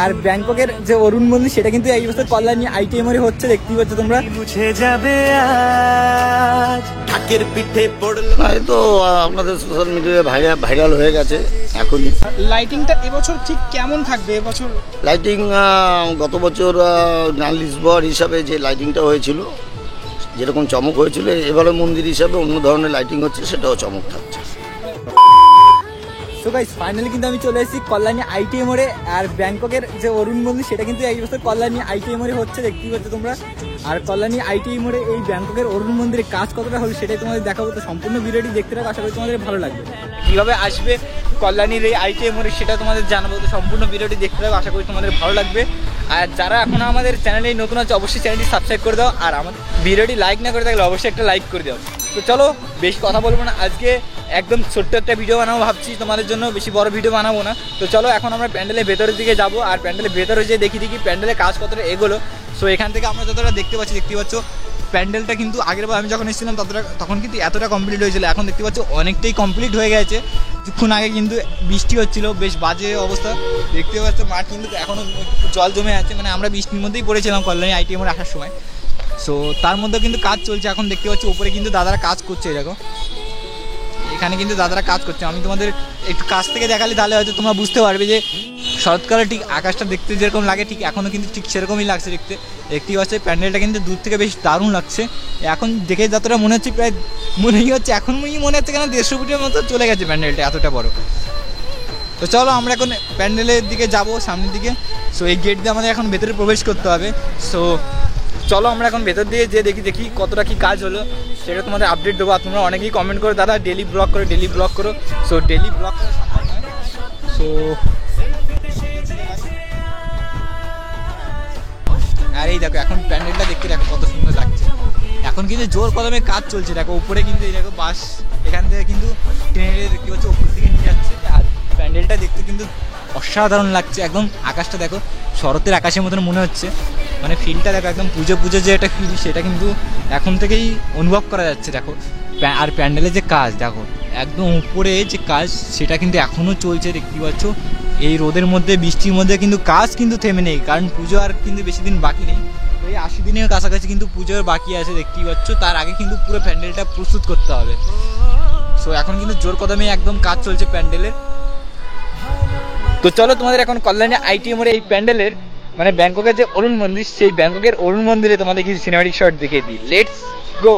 আর ব্যাংককের যে অরুণ মন্দির সেটা কিন্তু এই বছর কল্যাণী আইটিএম এর হচ্ছে, দেখতেই পাচ্ছ তোমরা। মুছে যাবে আজ ঢাকের পিঠে পড়লো। এই তো আপনাদের সোশ্যাল মিডিয়ায় ভাইরাল হয়ে গেছে এখনই। লাইটিংটা এবছর ঠিক কেমন থাকবে? এবছর লাইটিং গত বছর লিসবন হিসাবে যে লাইটিংটা হয়েছিল, যেরকম চমক হয়েছিল, এবারে মন্দির হিসাবে অন্য ধরনের লাইটিং হচ্ছে, সেটাও চমক থাকছে। সো গাইস ফাইনালি কিন্তু আমি চলে এসেছি কল্যাণী আইটিএম মোড়ে। আর ব্যাংককের যে অরুণ মন্দির সেটা কিন্তু এই বছর কল্যাণী আইটিএম মোড়ে হচ্ছে, দেখতেই পাচ্ছ তোমরা। আর কল্যাণী আইটিএম মোড়ে এই ব্যাংককের অরুণ মন্দিরের কাজ কতটা হলো সেটাই তোমাদের দেখাবো। তো সম্পূর্ণ ভিডিওটি দেখতে থাকো, আশা করি তোমাদের ভালো লাগবে। কিভাবে আসবে কল্যাণীর এই আইটিএম মোড়ে সেটা তোমাদের জানাবো। তো সম্পূর্ণ ভিডিওটি দেখতে থাকো, আশা করি তোমাদের ভালো লাগবে। আর যারা এখনো আমাদের চ্যানেলে নতুন আছে অবশ্যই চ্যানেলটি সাবস্ক্রাইব করে দাও। আর আমাদের ভিডিওটি লাইক না করে থাকলে অবশ্যই একটা লাইক করে দাও। তো চলো বেশি কথা বলবো না, আজকে একদম ছোট্ট একটা ভিডিও বানাবো ভাবছি তোমাদের জন্য, বেশি বড় ভিডিও বানাবো না। তো চলো এখন আমরা প্যান্ডেলের ভেতরের দিকে যাবো। আর প্যান্ডেলের ভেতরে যেয়ে দেখি প্যান্ডেলের কাজ কতটা এগোলো। সো এখান থেকে আমরা যতটা দেখতে পাচ্ছ প্যান্ডেলটা কিন্তু আগের বার আমি যখন এসেছিলাম তখন কিন্তু এতটা কমপ্লিট হয়েছিল, এখন দেখতে পাচ্ছ অনেকটাই কমপ্লিট হয়ে গেছে। কিছুক্ষণ আগে কিন্তু বৃষ্টি হচ্ছিল, বেশ বাজে অবস্থা। দেখতে পাচ্ছ মাঠ কিন্তু এখনও জল জমে আছে, মানে আমরা বৃষ্টির মধ্যেই পড়েছিলাম কল্যাণী আইটিএমের আসার সময়। সো তার মধ্যে কিন্তু কাজ চলছে এখন, দেখতে পাচ্ছ উপরে কিন্তু দাদারা কাজ করছে। এরকম এখানে কিন্তু দাদারা কাজ করছে, আমি তোমাদের একটু কাছ থেকে দেখালে তাহলে হয়তো তোমরা বুঝতে পারবে যে শরৎকালে ঠিক আকাশটা দেখতে যেরকম লাগে ঠিক এখনও কিন্তু ঠিক সেরকমই লাগছে দেখতে। দেখতেই পাচ্ছে প্যান্ডেলটা কিন্তু দূর থেকে বেশ দারুণ লাগছে। এখন দেখে যতটা মনে হচ্ছে প্রায় মনেই হচ্ছে এখন মনে হচ্ছে কেন 150 ফুটের মতো চলে গেছে প্যান্ডেলটা, এতটা বড়। তো চলো আমরা এখন প্যান্ডেলের দিকে যাব, সামনের দিকে। সো এই গেট দিয়ে আমাদের এখন ভেতরে প্রবেশ করতে হবে। সো চলো আমরা এখন ভেতর দিয়ে যে দেখি কতটা কি কাজ হলো সেটা তোমাদের আপডেট দেবো। আর তোমরা অনেকেই কমেন্ট করো দাদা ডেলি ব্লগ করো। সো ডেলি ব্লগ করা সম্ভব নয়। সো আর এই দেখো এখন প্যান্ডেলটা দেখতে দেখো কত সুন্দর লাগছে। এখন কিন্তু জোর কদমে কাজ চলছে, দেখো উপরে কিন্তু এই দেখো বাস এখান থেকে কিন্তু ট্রেনে দেখতে পাচ্ছ উপর দিকে নিয়ে যাচ্ছে। আর প্যান্ডেলটা দেখতে কিন্তু অসাধারণ লাগছে, একদম আকাশটা দেখো শরতের আকাশের মতন মনে হচ্ছে, মানে ফিলটা দেখো একদম পুজো যে একটা ফিল সেটা কিন্তু এখন থেকেই অনুভব করা যাচ্ছে। দেখো আর প্যান্ডেলের যে কাজ দেখো একদম উপরে যে কাজ সেটা কিন্তু এখনও চলছে, দেখতে পাচ্ছ। এই রোদের মধ্যে বৃষ্টির মধ্যে কিন্তু কাজ কিন্তু থেমে নেই, কারণ পুজো আর কিন্তু বেশি দিন বাকি নেই। তো এই 80 দিনের কাছাকাছি কিন্তু পুজোর বাকি আছে, দেখতেই পাচ্ছ। তার আগে কিন্তু পুরো প্যান্ডেলটা প্রস্তুত করতে হবে। সো এখন কিন্তু জোর কদমে একদম কাজ চলছে প্যান্ডেলের। তো চলো তোমাদের এখন কল্যাণী আইটিএম এর এই প্যান্ডেলের মানে ব্যাংককের যে অরুণ মন্দির সেই ব্যাংককের অরুণ মন্দিরে তোমাদের কিছু সিনেমাটিক শট দেখিয়ে দিই। Let's go.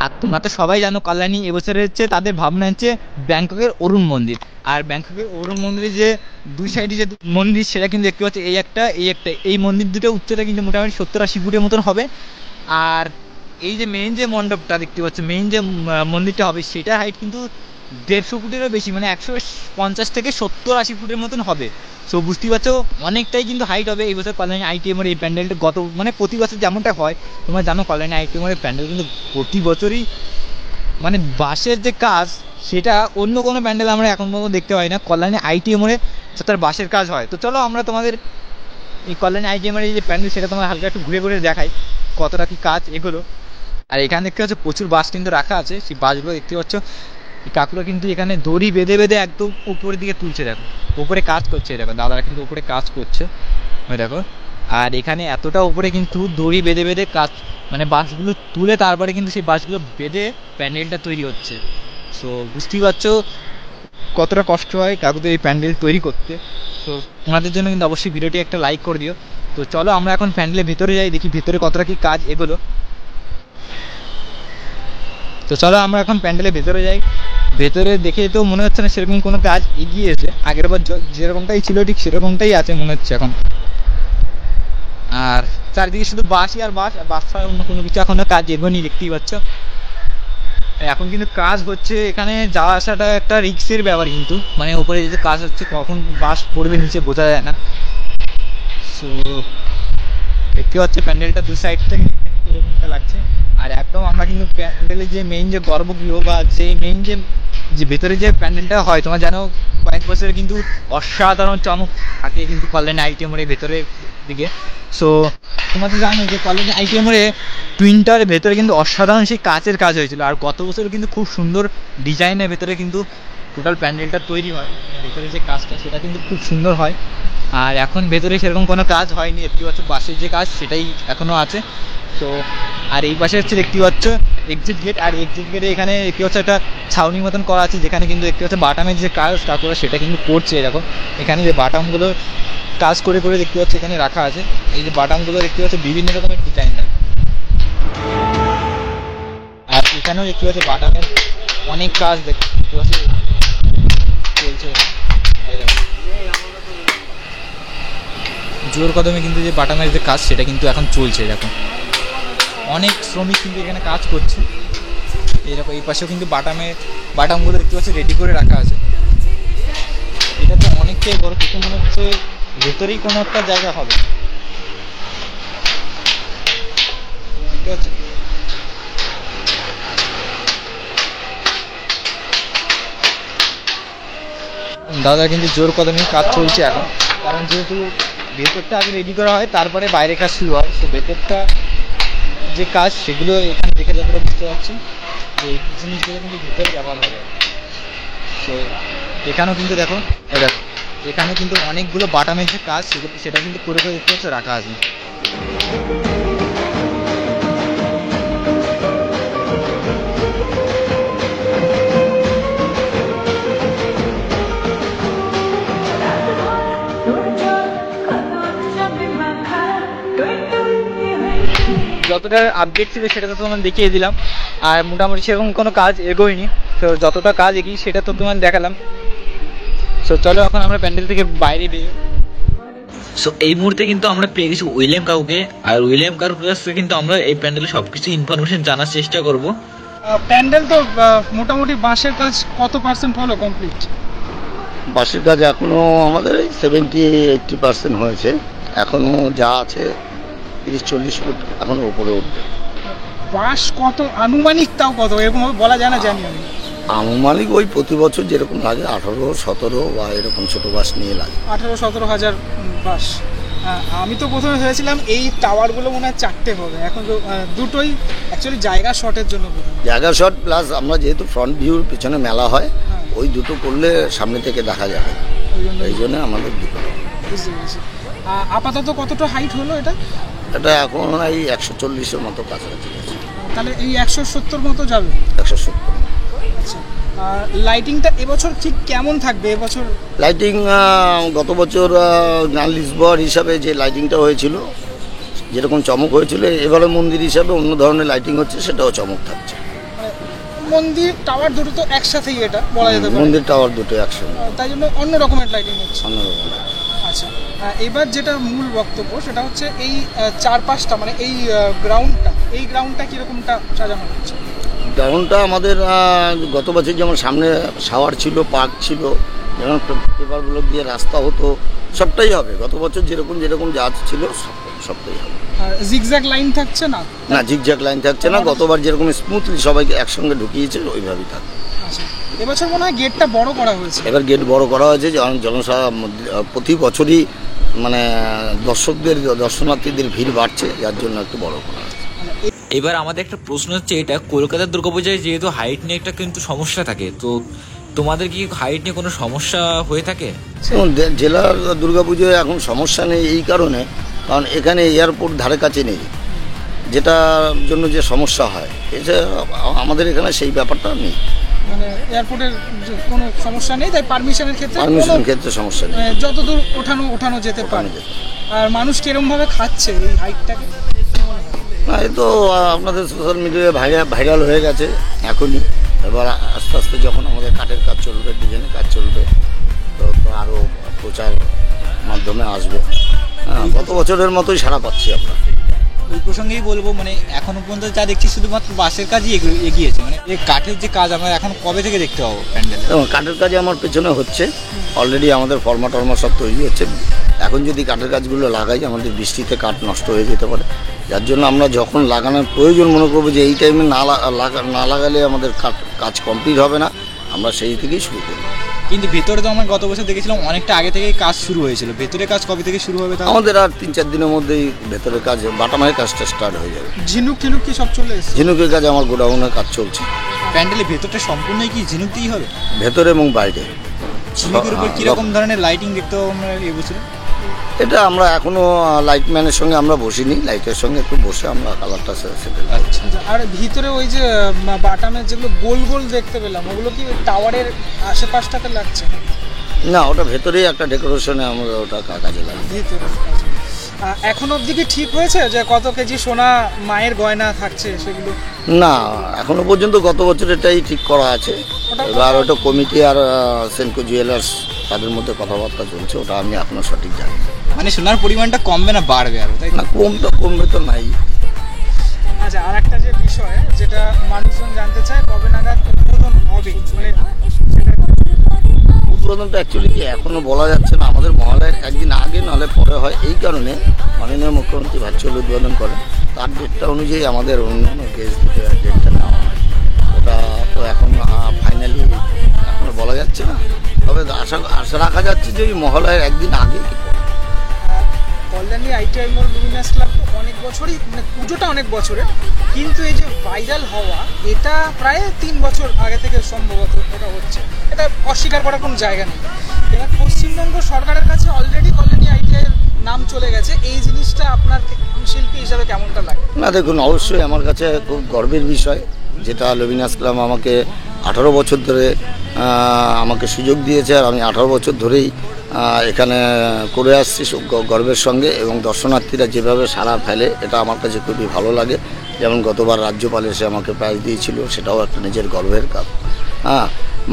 আর তোমরা তো সবাই জানো কল্যাণী এবছরের হচ্ছে তাদের ভাবনা হচ্ছে ব্যাংককের অরুণ মন্দির। আর ব্যাংককের অরুণ মন্দিরের যে দুই সাইডে যে মন্দির সেটা কিন্তু দেখতে পাচ্ছি এই একটা এই মন্দির দুটো উচ্চতা কিন্তু মোটামুটি 70-80 ফুটের মতন হবে। আর এই যে মেইন যে মণ্ডপটা দেখতে পাচ্ছ, মেইন যে মন্দিরটা হবে সেটা হাইট কিন্তু 150 ফুটেরও বেশি, মানে 150 থেকে 70-80 ফুটের মতন হবে। সো বুঝতেই পারছো অনেকটাই কিন্তু হাইট হবে এই বছর কল্যাণী আইটিএমের এই প্যান্ডেলটা। মানে প্রতি বছর যেমনটা হয় তোমরা জানো কল্যাণী আইটিএমের প্যান্ডেল কিন্তু প্রতি বছরই মানে বাঁশের যে কাজ সেটা অন্য কোনো প্যান্ডেল আমরা এখন পর্যন্ত দেখতে পাই না, কল্যাণী আইটিএমের তার বাঁশের কাজ হয়। তো চলো আমরা তোমাদের এই কল্যাণী আইটিএমের এই যে প্যান্ডেল সেটা তোমার হালকা একটু ঘুরে দেখাই কতটা কি কাজ এগুলো। আর এখানে দেখতে পাচ্ছ প্রচুর বাঁশ কিন্তু রাখা আছে, সেই বাঁশগুলো দেখতে পাচ্ছ কাকুরা কিন্তু এখানে দড়ি বেঁধে একদম উপরের দিকে তুলছে। দেখো উপরে কাজ করছে, দেখো দাদারা কিন্তু উপরে কাজ করছে ওই দেখো। আর এখানে এতটা উপরে কিন্তু দড়ি বেঁধে কাজ মানে বাঁশগুলো তুলে তারপরে কিন্তু সেই বাঁশগুলো বেঁধে প্যান্ডেলটা তৈরি হচ্ছে। সো বুঝতেই পারছো কতটা কষ্ট হয় কাকুদের এই প্যান্ডেল তৈরি করতে। তো তোমাদের জন্য কিন্তু অবশ্যই ভিডিওটি একটা লাইক করে দিও। তো চলো আমরা এখন প্যান্ডেলের ভেতরে যাই, দেখি ভেতরে কতটা কি কাজ এগুলো। তো চলো আমরা এখন প্যান্ডেলের ভেতরে যাই। ভেতরে দেখে তো মনে হচ্ছে না সেরকম কোনো কাজ এগিয়েছে, আগের বার যেরকমটাই ছিল ঠিক সেরকমটাই আছে মনে হচ্ছে এখন। আর চারিদিকে শুধু বাঁশই আর বাঁশ ছাড়া অন্য কোনো কিছু এখনো কাজ এগোনি, দেখতেই পাচ্ছ। এখন কিন্তু কাজ হচ্ছে, এখানে যাওয়া আসাটা একটা রিক্সের ব্যাপার, কিন্তু মানে উপরে যে কাজ হচ্ছে কখন বাস পড়বে নিচে বোঝা যায় না। সো দেখতে পাচ্ছে প্যান্ডেলটা দু সাইড থেকে এরকমটা লাগছে। আর একদম আমরা কিন্তু প্যান্ডেলের যে মেইন যে গর্ভগৃহ বা যে মেইন যে ভেতরে যে প্যান্ডেলটা হয়, তোমার জানো কয়েক বছরে কিন্তু অসাধারণ চমক থাকে কিন্তু কল্যাণী আইটি মোড়ের ভেতরের দিকে। সো তোমরা তো জানো যে কল্যাণী আইটি মোড়ে টুইনটার ভেতরে কিন্তু অসাধারণ সেই কাচের কাজ হয়েছিল। আর গত বছর কিন্তু খুব সুন্দর ডিজাইনের ভেতরে কিন্তু টোটাল প্যান্ডেলটা তৈরি হয়, ভেতরে যে কাজটা সেটা কিন্তু খুব সুন্দর হয়। আর এখন ভেতরে সেরকম কোনো কাজ হয়নি, দেখতে পাচ্ছ বাসের যে কাজ সেটাই এখনও আছে। তো আর এই পাশে হচ্ছে দেখতে পাচ্ছ এক্সিট গেট, আর এক্সিট গেটে এখানে দেখতে পাচ্ছ একটা ছাউনির মতন করা আছে, যেখানে কিন্তু দেখতে পাচ্ছ বাটামের যে কাজ কাকুরা সেটা কিন্তু করছে। দেখো এখানে যে বাটামগুলো কাজ করে করে দেখতে পাচ্ছ এখানে রাখা আছে, এই যে বাটামগুলো দেখতে পাচ্ছ বিভিন্ন রকমের ডিজাইন। আর এখানেও দেখতে পাচ্ছ বাটামের অনেক কাজ দেখতে পাচ্ছ চলছে। জোর কদমে কিন্তু যে বাটামের যে কাজ সেটা কিন্তু এখন চলছে। দেখো অনেক শ্রমিক কিন্তু এখানে কাজ করছে। এরকম এই পাশেও কিন্তু বাটামগুলো দেখতে পাচ্ছি রেডি করে রাখা আছে। এটা তো অনেকটাই বড়, কিছু মনে হচ্ছে ভেতরেই কোনো একটা জায়গা হবে, ঠিক আছে। দাদা কিন্তু জোর কদমে কাজ চলছে এখন, কারণ যেহেতু ভেতরটা আগে রেডি করা হয় তারপরে বাইরে কাজ শুরু হয়। সো ভেতরটা যে কাজ সেগুলো এখানে দেখে যতটা বুঝতে পারছি যে এই জিনিসগুলো কিন্তু ভেতরে ব্যবহার হবে। সো এখানেও কিন্তু দেখো এখানে কিন্তু অনেকগুলো বাটামের যে কাজ সেটা কিন্তু করে করে দেখতে পাচ্ছ রাখা আছে। যতটা আপডেট ছিল সেটা তো তোমার দেখিয়ে দিলাম, আর মোটামুটি সেরকম কোনো কাজ এগোয়নি। তো যতটা কাজ এগিয়ে সেটা তো তোমার দেখালাম। সো চলো এখন আমরা প্যান্ডেল থেকে বাইরে বেরিয়ে। সো এই মুহূর্তে কিন্তু আমরা পেয়ে গেছি উইলিয়াম কাকুকে, আর উইলিয়াম কাকুর কাছ থেকে কিন্তু আমরা এই প্যান্ডেলের সবকিছু ইনফরমেশন জানার চেষ্টা করব। প্যান্ডেল তো মোটামুটি বাঁশের কাজ কত পার্সেন্ট হলো কমপ্লিট? বাসের কাজ এখনও আমাদের 70-80% হয়েছে, এখনও যা আছে 30-40 ফুট এখনও উপরে উঠবে। বাঁশ কত আনুমানিক, তাও কত এরকমভাবে বলা যায় না, জানি আমি। আনুমানিক ওই প্রতি বছর যেরকম লাগে 18-17 বা এরকম ছোটো বাস নিয়ে লাগে। 18-17 হাজার বাঁশ। আমি তো প্রথমে ভেবেছিলাম এই টাওয়ারগুলো মনে হয় 4টে হবে, এখন তো দুটোই অ্যাকচুয়ালি জায়গা শর্টের জন্য। জায়গা শর্ট প্লাস আমরা যেহেতু ফ্রন্ট ভিউর পিছনে মেলা হয়, ওই দুটো করলে সামনে থেকে দেখা যাবে, এই জন্য আমাদের দুটো। বুঝতে পেরেছি। আপাতত কতটা হাইট হলো এটা? এটা এখন এই 140-এর মতো কাছাকাছি আছে। তাহলে এই 170 মতো যাবে। 170। আচ্ছা, লাইটিংটা এবছর ঠিক কেমন থাকবে এবছর? লাইটিং গত বছর লিসবন হিসাবে যে লাইটিংটা হয়েছিল, যেরকম চমক হয়েছিল, এবারে মন্দির হিসাবে অন্য ধরনের লাইটিং হচ্ছে, সেটাও চমক থাকছে। মন্দির টাওয়ার দুটো তো একসাথেই এটা বলা যেতে পারে। মন্দির টাওয়ার দুটো একসঙ্গে, তাই জন্য অন্য রকমের লাইটিং হচ্ছে। অন্যরকম। আচ্ছা, এবার যেটা মূল বক্তব্য সেটা হচ্ছে এই চারপাশটা, মানে এই গ্রাউন্ডটা কীরকমটা সাজানো হচ্ছে? গ্রাউন্ডটা আমাদের গত বছর যেমন সামনে শাওয়ার ছিল, পার্ক ছিল, যেমন পেপারগুলো দিয়ে রাস্তা হতো, সবটাই হবে। গত বছর যেরকম যা ছিল সবটাই হবে। জিগজ্যাগ লাইন থাকছে না? না, জিগজ্যাগ লাইন থাকছে না। গতবার যেরকম স্মুথলি সবাইকে একসঙ্গে ঢুকিয়েছে ওইভাবেই থাকবে। আচ্ছা, এবছর মনে হয় গেটটা বড় করা হয়েছে। এবার গেট বড় করা হয়েছে, প্রতি বছরই মানে দর্শনার্থীদের ভিড় বাড়ছে, যার জন্য একটু বড় করা হয়েছে। এবার আমাদের একটা প্রশ্ন হচ্ছে, এটা কলকাতার দুর্গাপূজায় যেহেতু হাইট নিয়ে একটা কিন্তু সমস্যা থাকে, তো তোমাদের কি হাইট নিয়ে কোনো সমস্যা হয়ে থাকে? জেলার দুর্গাপুজোয় এখন সমস্যা নেই এই কারণে, কারণ এখানে এয়ারপোর্ট ধারে কাছে নেই, যেটার জন্য যে সমস্যা হয়, এটা আমাদের এখানে সেই ব্যাপারটা নেই। মানে এয়ারপোর্টের কোনো সমস্যা নেই, তাই পারমিশনের ক্ষেত্রে সমস্যা নেই, যতদূর ওঠানো যেতে পারে। আর মানুষ কিরমভাবে খাচ্ছে এই হাইটটাকে? না, এই তো আপনাদের সোশ্যাল মিডিয়ায় ভাইরাল হয়ে গেছে এখনই। এবার আস্তে আস্তে যখন আমাদের কাঠের কাজ চলবে, ডিজাইনের কাজ চলবে, তো আরও প্রচার মাধ্যমে আসবে। হ্যাঁ, গত বছরের মতোই সাড়া পাচ্ছি আমরা। ওই প্রসঙ্গেই বলবো, মানে এখনো পর্যন্ত যা দেখছি শুধুমাত্র বাঁশের কাজই এগিয়েছে, মানে এই কাঠের যে কাজ আমরা এখন কবে থেকে দেখতে পাবো প্যান্ডেল? এবং কাঠের কাজে আমার পেছনে হচ্ছে অলরেডি, আমাদের ফর্মা টর্মা সব তৈরি হচ্ছে। এখন যদি কাঠের কাজগুলো লাগাই আমাদের বৃষ্টিতে কাঠ নষ্ট হয়ে যেতে পারে, যার জন্য আমরা যখন লাগানোর প্রয়োজন মনে করবো যে এই টাইমে না লাগালে আমাদের কাজ কমপ্লিট হবে না, আমরা সেই থেকেই শুরু করি। কিন্তু ভেতরে তো আমরা গত বছর দেখেছিলাম অনেকটা আগে থেকেই কাজ শুরু হয়েছিল, ভেতরে কাজ কবে থেকে শুরু হবে? আমাদের আর 3-4 দিনের মধ্যেই ভেতরের কাজ, বাটামারের কাজটা স্টার্ট হয়ে যাবে। ঝিনুক টিনুক কি সব চলে এসেছে? ঝিনুকের কাজ আমার গোডাউনের কাজ চলছে। প্যান্ডেলের ভেতরটা সম্পূর্ণই কি ঝিনুক দিয়েই হবে? ভেতরে এবং বাইরে। ঝিনুকের উপর কিরকম ধরনের লাইটিং দেখতে পাবো আমরা এবছর? এটা আমরা এখনো লাইটম্যানের সঙ্গে আমরা বসিনি, লাইটের সঙ্গে একটু বসে আমরা কালারটা সেটেল। আচ্ছা, আর ভিতরে ওই যে বাটামের যেগুলো গোল গোল দেখতে পেলাম, ওগুলো কি টাওয়ারের আশেপাশটাতে লাগছে? না, ওটা ভেতরেই একটা ডেকোরেশনে আমরা ওটা কাজে লাগে। ভিতরে এখন অবধি কি ঠিক হয়েছে যে কত কেজি সোনা মায়ের গয়না থাকছে সেগুলো? না, এখনো পর্যন্ত গত বছরেরটাই ঠিক করা আছে। এবার ওটা কমিটি আর সেনকো জুয়েলার্স তাদের মধ্যে কথাবার্তা চলছে, ওটা আমি এখনো সঠিক জানি না। মানে সোনার পরিমাণটা কমবে না বাড়বে আরো, তাই না, কমবে তো নাই। আচ্ছা, আর একটা যে বিষয় যেটা মানুষজন জানতে চায়, কবে নাগাদ উদ্বোধন হবে? মানে উদ্বোধনটা অ্যাকচুয়ালি কি এখনো বলা যাচ্ছে না, আমাদের মহালয়ের একদিন আগে নাহলে পরে হয়। এই কারণে মাননীয় মুখ্যমন্ত্রী ভার্চুয়াল উদ্বোধন করেন, তার ডেটটা অনুযায়ী আমাদের অন্যান্য গেস্ট ডেটটা নেওয়া হয়। ওটা তো এখন ফাইনালি এখনো বলা যাচ্ছে না, তবে আশা রাখা যাচ্ছে যে ওই মহালয়ের একদিন আগে কি পরে। কল্যাণী আইটিআই মোড় লুমিনাস ক্লাব তো অনেক বছরই, মানে পুজোটা অনেক বছরের, কিন্তু এই যে ভাইরাল হওয়া এটা প্রায় 3 বছর আগে থেকে সম্ভবত এটা হচ্ছে, এটা অস্বীকার করার কোনো জায়গা নেই। এবার পশ্চিমবঙ্গ সরকারের কাছে অলরেডি কল্যাণী আইটিআই এর নাম চলে গেছে, এই জিনিসটা আপনার শিল্পী হিসাবে কেমনটা লাগে? না দেখুন, অবশ্যই আমার কাছে খুব গর্বের বিষয়, যেটা লুমিনাস ক্লাব আমাকে 18 বছর ধরে আমাকে সুযোগ দিয়েছে, আর আমি 18 বছর ধরেই এখানে করে আসছি গর্বের সঙ্গে, এবং দর্শনার্থীরা যেভাবে সাড়া ফেলে এটা আমার কাছে খুবই ভালো লাগে। যেমন গতবার রাজ্যপাল এসে আমাকে প্রাইজ দিয়েছিল, সেটাও একটা নিজের গর্বের কাজ।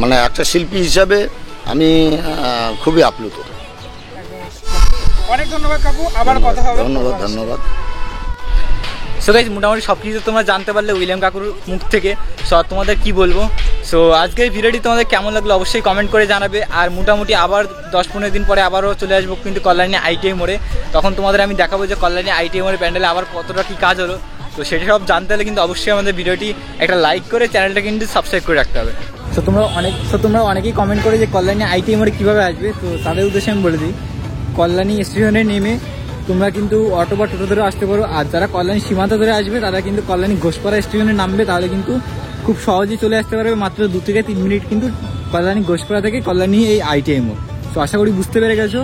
মানে একটা শিল্পী হিসাবে আমি খুবই আপ্লুত। অনেক ধন্যবাদ কাকু, আবার কথা হবে। ধন্যবাদ। সো গাইস, মোটামুটি সব কিছু তোমরা জানতে পারলে উইলিয়াম কাকুর মুখ থেকে। সো তোমাদের কি বলবো, সো আজকের ভিডিওটি তোমাদের কেমন লাগলো অবশ্যই কমেন্ট করে জানাবে। আর মোটামুটি আবার 10-15 দিন পরে আবারও চলে আসবো কিন্তু কল্যাণী আইটিআই মোড়ে, তখন তোমাদের আমি দেখাবো যে কল্যাণী আইটিআই মোড়ে প্যান্ডেলে আবার কতটা কী কাজ হলো। তো সেটা সব জানতে হলে কিন্তু অবশ্যই আমাদের ভিডিওটি একটা লাইক করে চ্যানেলটা কিন্তু সাবস্ক্রাইব করে রাখতে হবে। সো তোমরা অনেকেই কমেন্ট করে যে কল্যাণী আইটিআই মোড়ে কীভাবে আসবে, তো তাদের উদ্দেশ্যে আমি বলে দিই, কল্যাণী স্টেশনে নেমে তোমরা কিন্তু অটো বা টোটো ধরে আসতে পারো। আর যারা কল্যাণী সীমান্ত ধরে আসবে তারা কিন্তু কল্যাণী ঘোষপাড়া স্টেশনে নামবে, তাহলে কিন্তু খুব সহজেই চলে আসতে পারবে, মাত্র 2 থেকে 3 মিনিট কিন্তু কল্যাণী ঘোষপাড়া থেকে কল্যাণী এই আইটিআই মোড়। তো আশা করি বুঝতে পেরে গেছো।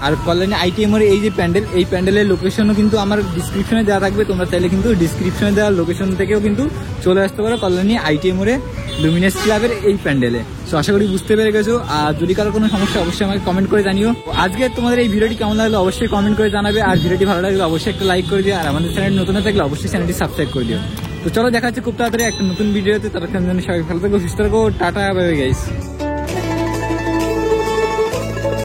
আর কল্যাণী আইটিআই মোড়ে এই যে প্যান্ডেল, এই প্যান্ডেলের লোকেশনও কিন্তু আমার ডিসক্রিপশনে দেওয়া থাকবে, তোমরা চাইলে কিন্তু ডিসক্রিপশনে দেওয়া লোকেশন থেকেও কিন্তু চলে আসতে পারো কল্যাণী আইটিআই মোড়ে লুমিনাস ক্লাবের এই প্যান্ডেলে। তো আশা করি বুঝতে পেরে গেছো। আর যদি কারো কোনো সমস্যা অবশ্যই আমাকে কমেন্ট করে জানিও। আজকে তোমাদের এই ভিডিওটি কেমন লাগলো অবশ্যই কমেন্ট করে জানাবে, আর ভিডিওটি ভালো লাগলে অবশ্যই একটা লাইক করে দিও, আর আমাদের চ্যানেল নতুন থাকলে অবশ্যই চ্যানেলটি সাবস্ক্রাইব করে দিও। তো চলো দেখা হচ্ছে খুব তাড়াতাড়ি একটা নতুন ভিডিওতে, ততক্ষণ জন্য সবাই ভালো থাকো, সুস্থ থাকো, টাটা, বাই বাই গাইস।